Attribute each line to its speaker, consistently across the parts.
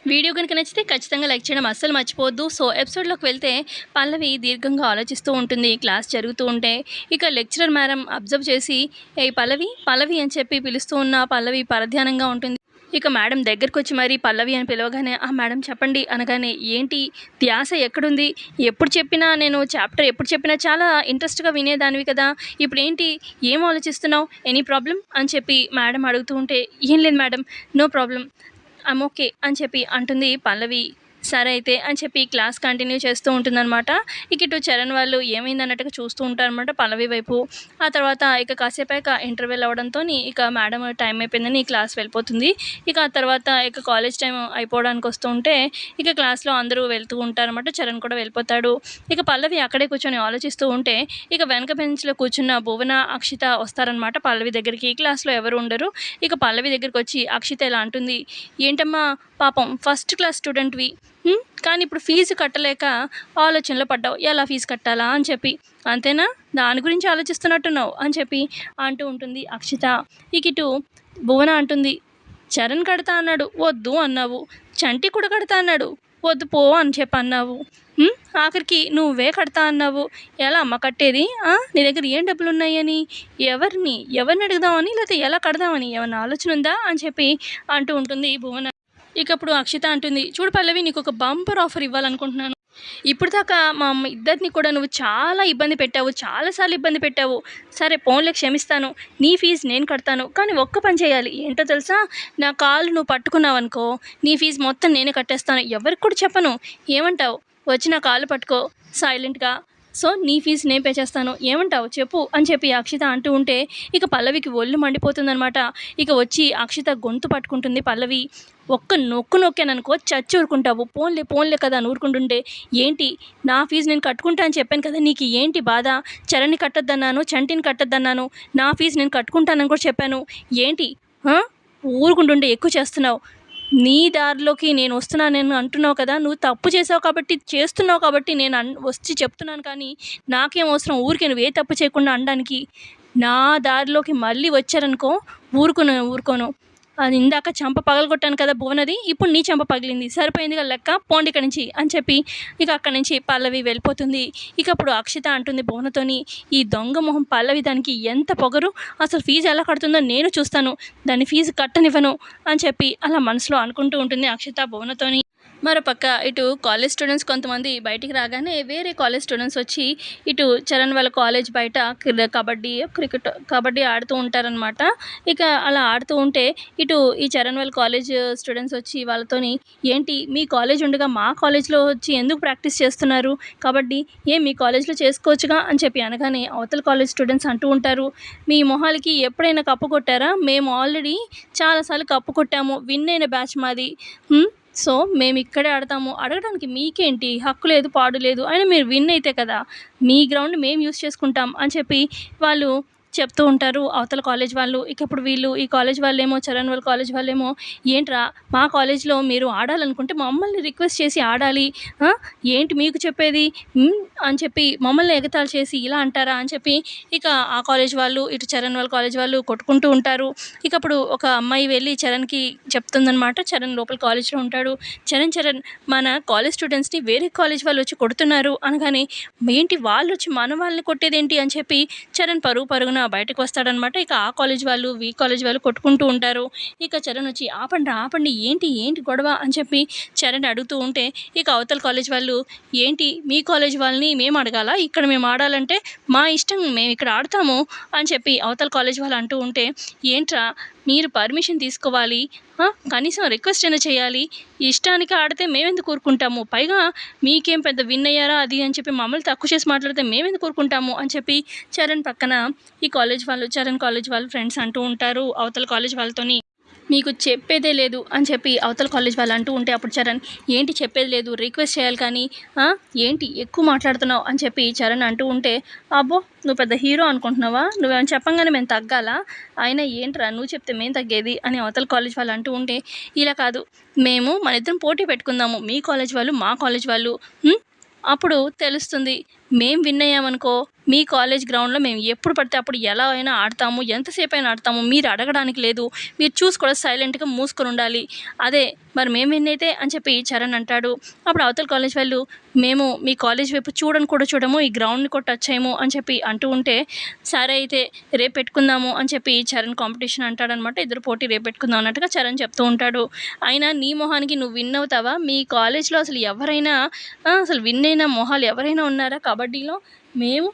Speaker 1: Video కనుక నచ్చితే ఖచ్చితంగా లైక్ చేయడం అస్సలు మర్చిపోవద్దు. సో, ఎపిసోడ్‌లోకి వెళ్తే పల్లవి దీర్ఘంగా ఆలోచిస్తూ ఉంటుంది. క్లాస్ జరుగుతూ ఉంటే ఇక లెక్చరర్ మేడం అబ్జర్వ్ చేసి "ఏయ్ పల్లవి, పల్లవి" అని చెప్పి పిలుస్తూ ఉన్న పల్లవి పరధ్యానంగా ఉంటుంది. ఇక మేడం దగ్గరకొచ్చి మరి పల్లవి అని పిలవగానే "ఆ! మేడం చెప్పండి" అనగానే "ఏంటి ధ్యాస ఎక్కడుంది? ఎప్పుడు చెప్పినా నేను చాప్టర్ ఎప్పుడు చెప్పినా చాలా ఇంట్రెస్ట్‌గా వినేదానివి కదా! ఇప్పుడేంటి ఏం ఆలోచిస్తున్నావు? Any problem?" అని చెప్పి మేడం అడుగుతూ ఉంటే "ఏం లేదు madam. No problem. I'm okay" అని చెప్పి అంటుంది పల్లవి. సరే అయితే అని చెప్పి క్లాస్ కంటిన్యూ చేస్తూ ఉంటుందనమాట. ఇక ఇటు చరణ్ వాళ్ళు ఏమైందన్నట్టుగా చూస్తూ ఉంటారనమాట పల్లవి వైపు. ఆ తర్వాత ఇక కాసేపయ్యాక ఇంటర్వెల్ అవ్వడంతోని ఇక మేడం టైం అయిపోయిందని క్లాస్ వెళ్ళిపోతుంది. ఇక ఆ తర్వాత ఇక కాలేజ్ టైం అయిపోవడానికి వస్తూ ఉంటే ఇక క్లాస్‌లో అందరూ వెళ్తూ ఉంటారనమాట. చరణ్ కూడా వెళ్ళిపోతాడు. ఇక పల్లవి అక్కడే కూర్చొని ఆలోచిస్తూ ఉంటే ఇక వెనక బెంచ్‌లో కూర్చున్న భువన, అక్షిత వస్తారనమాట పల్లవి దగ్గరికి. క్లాస్‌లో ఎవరు ఉండరు. ఇక పల్లవి దగ్గరికొచ్చి అక్షిత ఇలా అంటుంది, "ఏంటమ్మా పాపం ఫస్ట్ క్లాస్ స్టూడెంట్‌వి. కానీ ఇప్పుడు ఫీజు కట్టలేక ఆలోచనలో పడ్డావు. ఎలా ఫీజు కట్టాలా అని చెప్పి. అంతేనా? దాని గురించి ఆలోచిస్తున్నట్టున్నావు" అని చెప్పి అంటూ ఉంటుంది అక్షిత. ఇక ఇటు భువన అంటుంది, "చరణ్ కడతా అన్నాడు. వద్దు అన్నావు. చంటి కూడా కడతా అన్నాడు. వద్దు పో అని చెప్పి అన్నావు. ఆఖరికి నువ్వే కడతా అన్నావు. ఎలా అమ్మ కట్టేది? నీ దగ్గర ఏం డబ్బులున్నాయని? ఎవరిని అడుగుదామని లేకపోతే ఎలా కడదామని ఏమన్నా ఆలోచన ఉందా?" అని చెప్పి అంటూ ఉంటుంది భువన. ఇక అప్పుడు అక్షిత అంటుంది, "చూడు పల్లవి, నీకు ఒక బంపర్ ఆఫర్ ఇవ్వాలనుకుంటున్నాను. ఇప్పటిదాకా మా అమ్మ ఇద్దరిని కూడా నువ్వు చాలా ఇబ్బంది పెట్టావు. చాలా సార్లు ఇబ్బంది పెట్టావు. సరే పోన్లే క్షమిస్తాను. నీ ఫీజు నేను కడతాను. కానీ ఒక్క పని చేయాలి. ఏంటో తెలుసా? నా కాళ్ళు నువ్వు పట్టుకున్నావనుకో, నీ ఫీజు మొత్తం నేనే కట్టేస్తాను. ఎవరికి కూడా చెప్పను. ఏమంటావు? వచ్చి నా కాళ్ళు పట్టుకో సైలెంట్‌గా. సో, నీ ఫీజు నేను పే చేస్తాను. ఏమంటావు చెప్పు" అని చెప్పి అక్షిత అంటూ ఉంటే ఇక పల్లవికి ఒళ్ళు మండిపోతుందనమాట. ఇక వచ్చి అక్షిత గొంతు పట్టుకుంటుంది పల్లవి. ఒక్క నొక్కు నొక్కాననుకో చచ్చి ఊరుకుంటావు. పోన్లే పోన్లే కదా అని ఊరుకుంటుంటే, "ఏంటి నా ఫీజు నేను కట్టుకుంటా అని చెప్పాను కదా! నీకు ఏంటి బాధ? చరణ్‌ని కట్టొద్దన్నాను, చంటిని కట్టొద్దన్నాను. నా ఫీజు నేను కట్టుకుంటానని కూడా చెప్పాను. ఏంటి ఆ! ఊరుకుంటుంటే ఎక్కువ చేస్తున్నావు. నీ దారిలోకి నేను వస్తున్నానని అంటున్నావు కదా! నువ్వు తప్పు చేసావు కాబట్టి, చేస్తున్నావు కాబట్టి నేను వచ్చి చెప్తున్నాను కానీ, నాకేం అవసరం ఊరికే నువ్వు ఏ తప్పు చేయకుండా అనడానికి. నా దారిలోకి మళ్ళీ వచ్చారనుకో ఊరుకోను. అది ఇందాక చెంప పగలగొట్టాను కదా భువనది, ఇప్పుడు నీ చెంప పగిలింది. సరిపోయిందిగా లెక్క, పోండి ఇక్కడి నుంచి" అని చెప్పి ఇక అక్కడి నుంచి పల్లవి వెళ్ళిపోతుంది. ఇక అప్పుడు అక్షిత అంటుంది భువనతోని, "ఈ దొంగ మొహం పల్లవి దానికి ఎంత పొగరు! అసలు ఫీజు ఎలా కడుతుందో నేను చూస్తాను. దాన్ని ఫీజు కట్టనివ్వను" అని చెప్పి అలా మనసులో అనుకుంటూ ఉంటుంది అక్షిత భువనతోని. మరోపక్క ఇటు కాలేజ్ స్టూడెంట్స్ కొంతమంది బయటికి రాగానే వేరే కాలేజ్ స్టూడెంట్స్ వచ్చి ఇటు చరణ్ వాళ్ళ కాలేజ్ బయట కబడ్డీ ఆడుతూ ఉంటారనమాట. ఇక అలా ఆడుతూ ఉంటే ఇటు ఈ చరణ్ వాళ్ళ కాలేజ్ స్టూడెంట్స్ వచ్చి వాళ్ళతోని, "ఏంటి మీ కాలేజ్ ఉండగా మా కాలేజ్‌లో వచ్చి ఎందుకు ప్రాక్టీస్ చేస్తున్నారు కబడ్డీ? మీ కాలేజ్‌లో చేసుకోవచ్చుగా" అని చెప్పి అనగానే అవతల కాలేజ్ స్టూడెంట్స్ అంటూ ఉంటారు, "మీ మొహాలకి ఎప్పుడైనా కప్పు కొట్టారా? మేము ఆల్రెడీ చాలా సార్లు కప్పు కొట్టాము. విన్ అయిన బ్యాచ్ మాది. సో, మేమిక్కడే ఆడతాము. అడగడానికి మీకేంటి? హక్కు లేదు, పాడు లేదు. అయినా మీరు విన్ అయితే కదా! మీ గ్రౌండ్ మేము యూజ్ చేసుకుంటాం" అని చెప్పి వాళ్ళు చెప్తూ ఉంటారు అవతల కాలేజ్ వాళ్ళు. ఇక ఇప్పుడు వీళ్ళు ఈ కాలేజ్ వాళ్ళేమో చరణ్ వాళ్ళ కాలేజ్ వాళ్ళేమో, "ఏంట్రా మా కాలేజ్‌లో మీరు ఆడాలనుకుంటే మమ్మల్ని రిక్వెస్ట్ చేసి ఆడాలి. ఆ! ఏంటి మీకు చెప్పేది? అని చెప్పి మమ్మల్ని ఎగతాళి చేసి ఇలా అంటారా?" అని చెప్పి ఇక ఆ కాలేజ్ వాళ్ళు, ఇటు చరణ్ వాళ్ళ కాలేజ్ వాళ్ళు కొట్టుకుంటూ ఉంటారు. ఇక అప్పుడు ఒక అమ్మాయి వెళ్ళి చరణ్‌కి చెప్తుందనమాట. చరణ్ లోపల కాలేజ్‌లో ఉంటాడు. చరణ్ మన కాలేజ్ స్టూడెంట్స్‌ని వేరే కాలేజ్ వాళ్ళొచ్చి కొడుతున్నారు" అనగానే, "ఏంటి వాళ్ళొచ్చి మన వాళ్ళని కొట్టేదేంటి?" అని చెప్పి చరణ్ పరుగున బయటకు వస్తాడనమాట. ఇక ఆ కాలేజ్ వాళ్ళు, ఈ కాలేజ్ వాళ్ళు కొట్టుకుంటూ ఉంటారు. ఇక చరణ్ వచ్చి, "ఆపండ్రా ఆపండి. ఏంటి గొడవ?" అని చెప్పి చరణ్ అడుగుతూ ఉంటే ఇక అవతల కాలేజ్ వాళ్ళు, "ఏంటి మీ కాలేజ్ వాళ్ళని మేము అడగాలా? ఇక్కడ మేము ఆడాలంటే మా ఇష్టం, మేము ఇక్కడ ఆడతాము" అని చెప్పి అవతల కాలేజ్ వాళ్ళు అంటూ ఉంటే, "ఏంట్రా మీరు పర్మిషన్ తీసుకోవాలి. కనీసం రిక్వెస్ట్ అయినా చేయాలి. ఇష్టానికి ఆడితే మేమెందుకు ఊరుకుంటాము. పైగా మీకేం పెద్ద విన్ అయ్యారా అది అని చెప్పి మమ్మల్ని తక్కువ చేసి మాట్లాడితే మేమెందుకు ఊరుకుంటాము" అని చెప్పి చరణ్ పక్కన ఈ కాలేజ్ వాళ్ళు, చరణ్ కాలేజ్ వాళ్ళు ఫ్రెండ్స్ అంటూ ఉంటారు అవతల కాలేజ్ వాళ్ళతోని. "మీకు చెప్పేదే లేదు" అని చెప్పి అవతల కాలేజ్ వాళ్ళు అంటూ ఉంటే అప్పుడు చరణ్, "ఏంటి చెప్పేది లేదు, రిక్వెస్ట్ చేయాలి కానీ ఏంటి ఎక్కువ మాట్లాడుతున్నావు" అని చెప్పి చరణ్ అంటూ ఉంటే, "అబ్బో నువ్వు పెద్ద హీరో అనుకుంటున్నావా? నువ్వేమైనా చెప్పంగానే మేము తగ్గాలా? అయినా ఏంట్రా నువ్వు చెప్తే మేము తగ్గేది" అని అవతల కాలేజ్ వాళ్ళు అంటూ ఉంటే, "ఇలా కాదు, మేము మన ఇద్దరం పోటీ పెట్టుకుందాము. మీ కాలేజ్ వాళ్ళు, మా కాలేజ్ వాళ్ళు. అప్పుడు తెలుస్తుంది. మేం విన్ అయ్యామనుకో మీ కాలేజ్ గ్రౌండ్లో మేము ఎప్పుడు పడితే అప్పుడు ఎలా అయినా ఆడతాము, ఎంతసేపు అయినా ఆడతాము, మీరు అడగడానికి లేదు, మీరు చూసి కూడా సైలెంట్గా మూసుకొని ఉండాలి, అదే మరి మేము విన్నైతే అని చెప్పి చరణ్ అంటాడు. అప్పుడు అవతల కాలేజ్ వాళ్ళు మేము మీ కాలేజ్ వైపు చూడని కూడా చూడము, ఈ గ్రౌండ్ని కూడా టచ్ చేయము అని చెప్పి అంటూ ఉంటే సరే అయితే రేపు పెట్టుకుందాము అని చెప్పి చరణ్ కాంపిటీషన్ అంటాడనమాట. ఇద్దరు పోటీ రేపు పెట్టుకుందాం అన్నట్టుగా చరణ్ చెప్తూ ఉంటాడు. అయినా నీ మొహానికి నువ్వు విన్ అవుతావా? మీ కాలేజ్లో అసలు ఎవరైనా అసలు విన్ అయిన మొహాలు ఎవరైనా ఉన్నారా కబడ్డీలో? మేము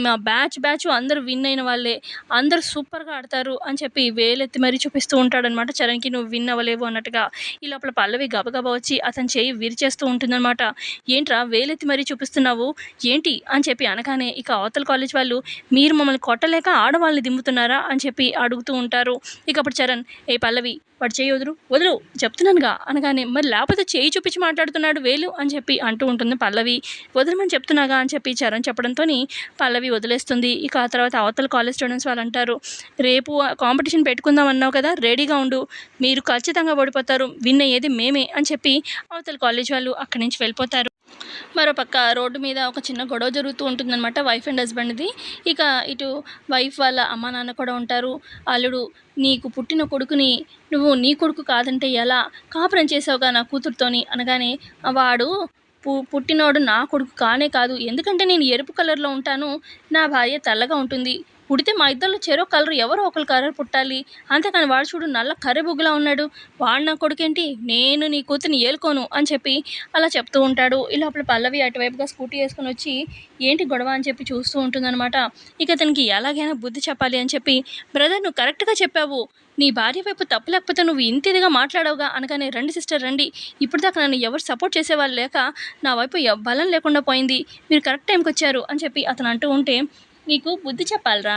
Speaker 1: మా బ్యాచ్ అందరూ విన్ అయిన వాళ్ళే, అందరూ సూపర్గా ఆడతారు అని చెప్పి వేలెత్తి మరీ చూపిస్తూ ఉంటాడనమాట చరణ్కి, నువ్వు విన్ అవ్వలేవు అన్నట్టుగా. ఈ లోపల పల్లవి గబగబా వచ్చి అతని చేయి విరిచేస్తూ ఉంటుందన్నమాట. ఏంట్రా వేలెత్తి మరీ చూపిస్తున్నావు ఏంటి అని చెప్పి అనగానే ఇక అవతల కాలేజ్ వాళ్ళు మీరు మమ్మల్ని కొట్టలేక ఆడవాళ్ళని దింపుతున్నారా అని చెప్పి అడుగుతూ ఉంటారు. ఇక అప్పుడు చరణ్ ఏ పల్లవి వాడు చేయి వదులు చెప్తున్నానుగా అనగానే మరి లేకపోతే చేయి చూపించి మాట్లాడుతున్నాడు వేలు అని చెప్పి అంటూ ఉంటుంది పల్లవి. వదలమని చెప్తున్నాగా అని చెప్పి చరణ్ చెప్పడంతో పల్లవి వదిలేస్తుంది. ఇక ఆ తర్వాత అవతల కాలేజ్ స్టూడెంట్స్ వాళ్ళు అంటారు, రేపు కాంపిటీషన్ పెట్టుకుందాం అన్నావు కదా, రెడీగా ఉండు, మీరు ఖచ్చితంగా ఓడిపోతారు, విన్ అయ్యేది మేమే అని చెప్పి అవతల కాలేజ్ వాళ్ళు అక్కడి నుంచి వెళ్ళిపోతారు. మరోపక్క రోడ్డు మీద ఒక చిన్న గొడవ జరుగుతూ ఉంటుందన్నమాట వైఫ్ అండ్ హస్బెండ్ది. ఇక ఇటు వైఫ్ వాళ్ళ అమ్మ నాన్న కూడా ఉంటారు. అల్లుడు నీకు పుట్టిన కొడుకుని నువ్వు నీ కొడుకు కాదంటే ఎలా కాపురం చేసావుగా నా కూతురుతోని అనగానే వాడు పుట్టినోడు నా కొడుకు కానే కాదు, ఎందుకంటే నేను ఎరుపు కలర్లో ఉంటాను, నా భార్య తెల్లగా ఉంటుంది, పుడితే మా ఇద్దరిలో చెరో కలర్ ఎవరో ఒకరు కలర్ పుట్టాలి, అంతేకాని వాడు చూడు నల్ల కర్రెబుగ్గులా ఉన్నాడు, వాడు నా కొడుకేంటి, నేను నీ కూతుర్ని ఏలుకోను అని చెప్పి అలా చెప్తూ ఉంటాడు. ఈ లోపల పల్లవి అటువైపుగా స్కూటీ వేసుకొని వచ్చి ఏంటి గొడవ అని చెప్పి చూస్తూ ఉంటుందన్నమాట. ఇక అతనికి ఎలాగైనా బుద్ధి చెప్పాలి అని చెప్పి బ్రదర్ నువ్వు కరెక్ట్గా చెప్పావు, నీ భార్య వైపు తప్పు లేకపోతే నువ్వు ఇంత ఇదిగా మాట్లాడవుగా అనగానే రండి సిస్టర్ రండి, ఇప్పుడు దాకా నన్ను ఎవరు సపోర్ట్ చేసేవాళ్ళు లేక నా వైపు బలం లేకుండా పోయింది, మీరు కరెక్ట్ టైంకి వచ్చారు అని చెప్పి అతను అంటూ ఉంటే నీకు బుద్ధి చెప్పాలిరా,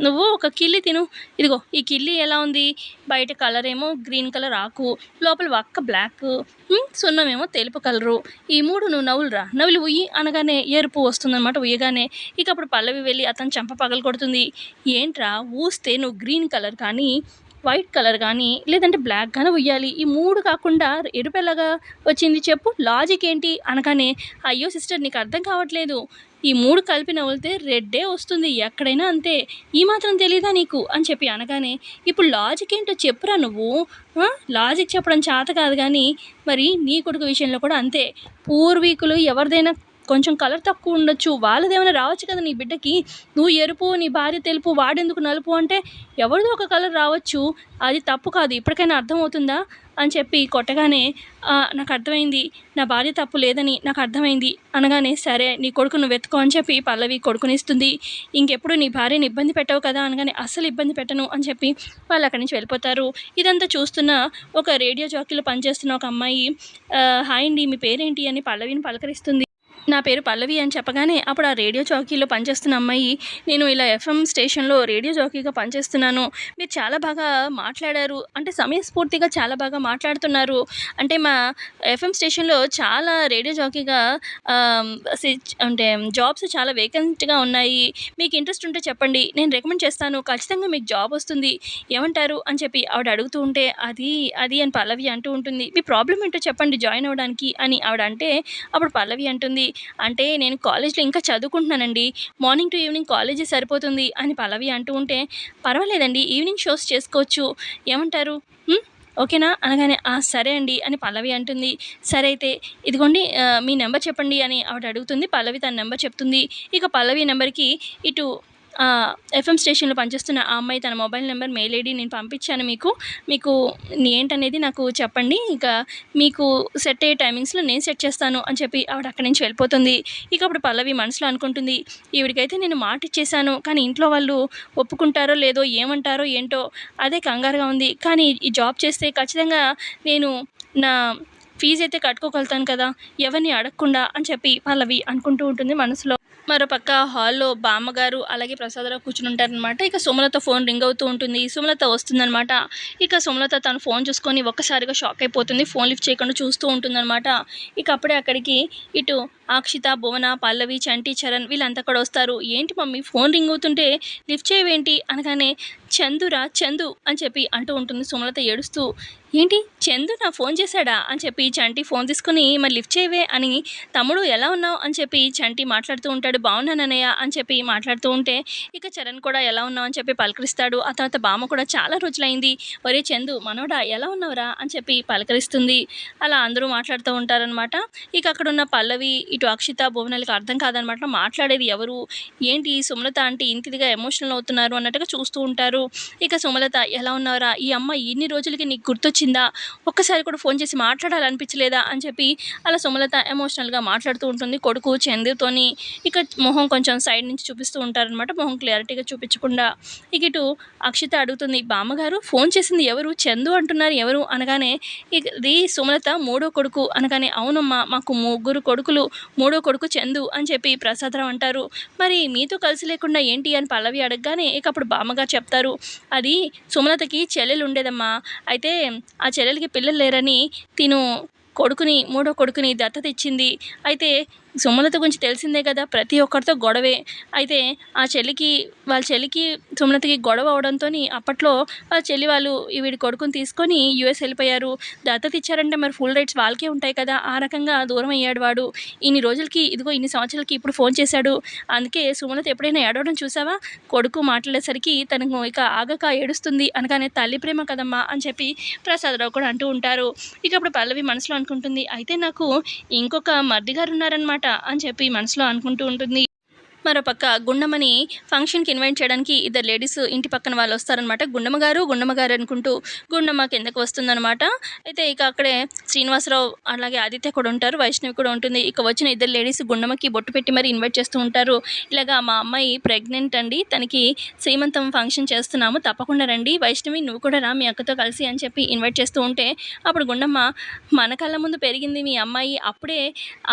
Speaker 1: నువ్వు ఒక కిల్లి తిను, ఇదిగో ఈ కిల్లి ఎలా ఉంది, బయట కలర్ ఏమో గ్రీన్ కలర్ ఆకు, లోపల వక్క బ్లాక్, సున్నమేమో తెలుపు కలరు, ఈ మూడు నువ్వు నవ్వులురా, నవ్వులు ఉయ్యి అనగానే ఎరుపు వస్తుందన్నమాట ఉయ్యగానే. ఇక అప్పుడు పల్లవి వెళ్ళి అతను చంప పగలు కొడుతుంది. ఏంట్రా ఊస్తే నువ్వు గ్రీన్ కలర్ కానీ వైట్ కలర్ కానీ లేదంటే బ్లాక్ కానీ ఉయ్యాలి, ఈ మూడు కాకుండా ఎరుపెలాగా వచ్చింది చెప్పు, లాజిక్ ఏంటి అనగానే అయ్యో సిస్టర్ నీకు అర్థం కావట్లేదు, ఈ మూడు కలిపి నవ్వులితే రెడ్డే వస్తుంది ఎక్కడైనా అంతే, ఈ మాత్రం తెలీదా నీకు అని చెప్పి అనగానే ఇప్పుడు లాజిక్ ఏంటో చెప్పురా నువ్వు, లాజిక్ చెప్పడం చేత కాదు కానీ మరి నీ కొడుకు విషయంలో కూడా అంతే, పూర్వీకులు ఎవరిదైనా కొంచెం కలర్ తక్కువ ఉండొచ్చు, వాళ్ళదేమైనా రావచ్చు కదా నీ బిడ్డకి, నువ్వు ఎరుపు నీ భార్య తెలుపు వాడెందుకు నలుపు అంటే ఎవరిదో ఒక కలర్ రావచ్చు, అది తప్పు కాదు, ఇప్పటికైనా అర్థమవుతుందా అని చెప్పి కొట్టగానే నాకు అర్థమైంది, నా భార్య తప్పు లేదని నాకు అర్థమైంది అనగానే సరే నీ కొడుకు నువ్వు వెతుకో అని చెప్పి పల్లవి కొడుకునిస్తుంది. ఇంకెప్పుడు నీ భార్యని ఇబ్బంది పెట్టవు కదా అనగానే అస్సలు ఇబ్బంది పెట్టను అని చెప్పి వాళ్ళు అక్కడి నుంచి వెళ్ళిపోతారు. ఇదంతా చూస్తున్న ఒక రేడియో జాకీలో పనిచేస్తున్న ఒక అమ్మాయి హాయ్ అండి మీ పేరేంటి అని పల్లవిని పలకరిస్తుంది. నా పేరు పల్లవి అని చెప్పగానే అప్పుడు ఆ రేడియో జాకీలో పనిచేస్తున్న అమ్మాయి నేను ఇలా ఎఫ్ఎం స్టేషన్లో రేడియో జాకీగా పనిచేస్తున్నాను, మీరు చాలా బాగా మాట్లాడారు అంటే సమయస్ఫూర్తిగా చాలా బాగా మాట్లాడుతున్నారు, అంటే మా ఎఫ్ఎం స్టేషన్లో చాలా రేడియో జాకీగా అంటే జాబ్స్ చాలా వేకెంట్గా ఉన్నాయి, మీకు ఇంట్రెస్ట్ ఉంటే చెప్పండి నేను రికమెండ్ చేస్తాను, ఖచ్చితంగా మీకు జాబ్ వస్తుంది, ఏమంటారు అని చెప్పి ఆవిడ అడుగుతూ ఉంటే అది అని పల్లవి అంటూ ఉంటుంది. మీ ప్రాబ్లం ఏంటో చెప్పండి జాయిన్ అవ్వడానికి అని ఆవిడ అంటే అప్పుడు పల్లవి అంటుంది అంటే నేను కాలేజ్లో ఇంకా చదువుకుంటున్నానండి, మార్నింగ్ టు ఈవినింగ్ కాలేజీ సరిపోతుంది అని పల్లవి అంటూ ఉంటే పర్వాలేదండి ఈవినింగ్ షోస్ చేసుకోవచ్చు, ఏమంటారు ఓకేనా అనగానే సరే అండి అని పల్లవి అంటుంది. సరే అయితే ఇదిగోండి మీ నెంబర్ చెప్పండి అని ఆవిడ అడుగుతుంది. పల్లవి తన నెంబర్ చెప్తుంది. ఇక పల్లవి నెంబర్కి ఇటు ఎఫ్ఎం స్టేషన్లో పనిచేస్తున్న ఆ అమ్మాయి తన మొబైల్ నెంబర్ మెయిల్ ఐడి నేను పంపించాను, మీకు ఏంటనేది నాకు చెప్పండి, ఇక మీకు సెట్ అయ్యే టైమింగ్స్లో నేను సెట్ చేస్తాను అని చెప్పి ఆవిడ అక్కడి నుంచి వెళ్ళిపోతుంది. ఇక అప్పుడు పల్లవి మనసులో అనుకుంటుంది ఈవిడికైతే నేను మాట ఇచ్చేసాను కానీ ఇంట్లో వాళ్ళు ఒప్పుకుంటారో లేదో ఏమంటారో ఏంటో అదే కంగారుగా ఉంది, కానీ ఈ జాబ్ చేస్తే ఖచ్చితంగా నేను నా ఫీజు అయితే కట్టుకోగలుగుతాను కదా ఎవరిని అడగకుండా అని చెప్పి పల్లవి అనుకుంటూ ఉంటుంది మనసులో. మరోపక్క హాల్లో బామ్మగారు అలాగే ప్రసాదరావు కూర్చుని ఉంటారనమాట. ఇక సుమలత ఫోన్ రింగ్ అవుతూ ఉంటుంది. సుమలత వస్తుందనమాట. ఇక సుమలత తను ఫోన్ చూసుకొని ఒక్కసారిగా షాక్ అయిపోతుంది, ఫోన్ లిఫ్ట్ చేయకుండా చూస్తూ ఉంటుందన్నమాట. ఇక అప్పుడే అక్కడికి ఇటు అక్షిత, భువన, పల్లవి, చంటి, చరణ్ వీళ్ళంతా కూడా వస్తారు. ఏంటి మమ్మీ ఫోన్ రింగ్ అవుతుంటే లిఫ్ట్ చేయవేంటి అనగానే చందురా చందు అని చెప్పి అంటూ ఉంటుంది సుమలత ఏడుస్తూ. ఏంటి చందు నా ఫోన్ చేశాడా అని చెప్పి చంటి ఫోన్ తీసుకుని మరి లిఫ్ట్ చేయవే అని, తమ్ముడు ఎలా ఉన్నావు అని చెప్పి చంటి మాట్లాడుతూ ఉంటాడు. బాగున్నానన్నయ్య అని చెప్పి మాట్లాడుతూ ఉంటే ఇక చరణ్ కూడా ఎలా ఉన్నావు అని చెప్పి పలకరిస్తాడు. ఆ తర్వాత బామ్మ కూడా చాలా రోజులైంది, ఒరే చందు మనోడా ఎలా ఉన్నావురా అని చెప్పి పలకరిస్తుంది. అలా అందరూ మాట్లాడుతూ ఉంటారనమాట. ఇక అక్కడున్న పల్లవి, ఇటు అక్షిత, భువనలకి అర్థం కాదనమాట. మాట్లాడేది ఎవరు, ఏంటి సుమలత అంటే ఇంతిదిగా ఎమోషనల్ అవుతున్నారు అన్నట్టుగా చూస్తూ ఉంటారు. ఇక సుమలత ఎలా ఉన్నారా, ఈ అమ్మ ఇన్ని రోజులకి నీకు గుర్తొచ్చిందా, ఒక్కసారి కూడా ఫోన్ చేసి మాట్లాడాలనిపించలేదా అని చెప్పి అలా సుమలత ఎమోషనల్గా మాట్లాడుతూ ఉంటుంది కొడుకు చందుతోని. ఇక మొహం కొంచెం సైడ్ నుంచి చూపిస్తూ ఉంటారనమాట, మొహం క్లారిటీగా చూపించకుండా. ఇక ఇటు అక్షిత అడుగుతుంది, బామ్మగారు ఫోన్ చేసింది ఎవరు, చందు అంటున్నారు ఎవరు అనగానే ఇది సుమలత మూడో కొడుకు అనగానే, అవునమ్మా మాకు ముగ్గురు కొడుకులు, మూడో కొడుకు చందు అని చెప్పి ప్రసాదరావు అంటారు. మరి మీతో కలిసి లేకుండా ఏంటి అని పల్లవి అడగగానే ఇక అప్పుడు బామ్మగారు చెప్తారు, అది సుమలతకి చెల్లెలు ఉండేదమ్మా, అయితే ఆ చెల్లెలకి పిల్లలు లేరని తిను మూడో కొడుకుని దత్తత ఇచ్చింది. అయితే సుమలత గురించి తెలిసిందే కదా, ప్రతి ఒక్కరితో గొడవే. అయితే వాళ్ళ చెల్లికి సుమలతకి గొడవ అవడంతో అప్పట్లో వాళ్ళ చెల్లి వాళ్ళు వీడి కొడుకుని తీసుకొని యూఎస్ వెళ్ళిపోయారు. దత్తత ఇచ్చారంటే మరి ఫుల్ రైట్స్ వాళ్ళకే ఉంటాయి కదా, ఆ రకంగా దూరం అయ్యాడు వాడు. ఇన్ని రోజులకి ఇదిగో ఇన్ని సంవత్సరాలకి ఇప్పుడు ఫోన్ చేశాడు. అందుకే సుమలత ఎప్పుడైనా ఏడవడం చూసావా, కొడుకు మాట్లాడేసరికి తనకు ఇక ఆగక ఏడుస్తుంది అనగానే తల్లి ప్రేమ కదమ్మా అని చెప్పి ప్రసాదరావు కూడా అంటూ ఉంటారు. ఇక అప్పుడు పల్లవి మనసులో అనుకుంటుంది, అయితే నాకు ఇంకొక మరిది గారు ఉన్నారనమాట అని చెప్పి మనసులో అనుకుంటూ ఉంటుంది. మరోపక్క గుండమ్మని ఫంక్షన్కి ఇన్వైట్ చేయడానికి ఇద్దరు లేడీస్ ఇంటి పక్కన వాళ్ళు వస్తారనమాట. గుండమ్మ గారు అనుకుంటూ గుండమ్మ కిందకు వస్తుందనమాట. అయితే ఇక అక్కడే శ్రీనివాసరావు అలాగే ఆదిత్య కూడా ఉంటారు, వైష్ణవి కూడా ఉంటుంది. ఇక వచ్చిన ఇద్దరు లేడీస్ గుండమ్మకి బొట్టు పెట్టి మరి ఇన్వైట్ చేస్తూ ఉంటారు. ఇలాగా మా అమ్మాయి ప్రెగ్నెంట్ అండి, తనకి శ్రీమంతం ఫంక్షన్ చేస్తున్నాము, తప్పకుండా రండి, వైష్ణవి నువ్వు కూడా రా మీ అక్కతో కలిసి అని చెప్పి ఇన్వైట్ చేస్తూ ఉంటే అప్పుడు గుండమ్మ, మన కళ్ళ ముందు పెరిగింది మీ అమ్మాయి, అప్పుడే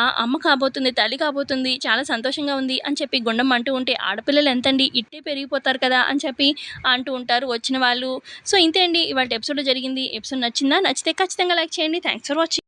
Speaker 1: ఆ అమ్మ కాబోతుంది, తల్లి కాబోతుంది, చాలా సంతోషంగా ఉంది అని చెప్పి గుండమ్మ అంటూ ఉంటే, ఆడపిల్లలు ఎంతండి ఇట్టే పెరిగిపోతారు కదా అని చెప్పి అంటూ ఉంటారు వచ్చిన వాళ్ళు. సో ఇంతే అండి ఇవాళ ఎపిసోడ్ జరిగింది. ఎపిసోడ్ నచ్చిందా, నచ్చితే ఖచ్చితంగా లైక్ చేయండి. Thanks for watching.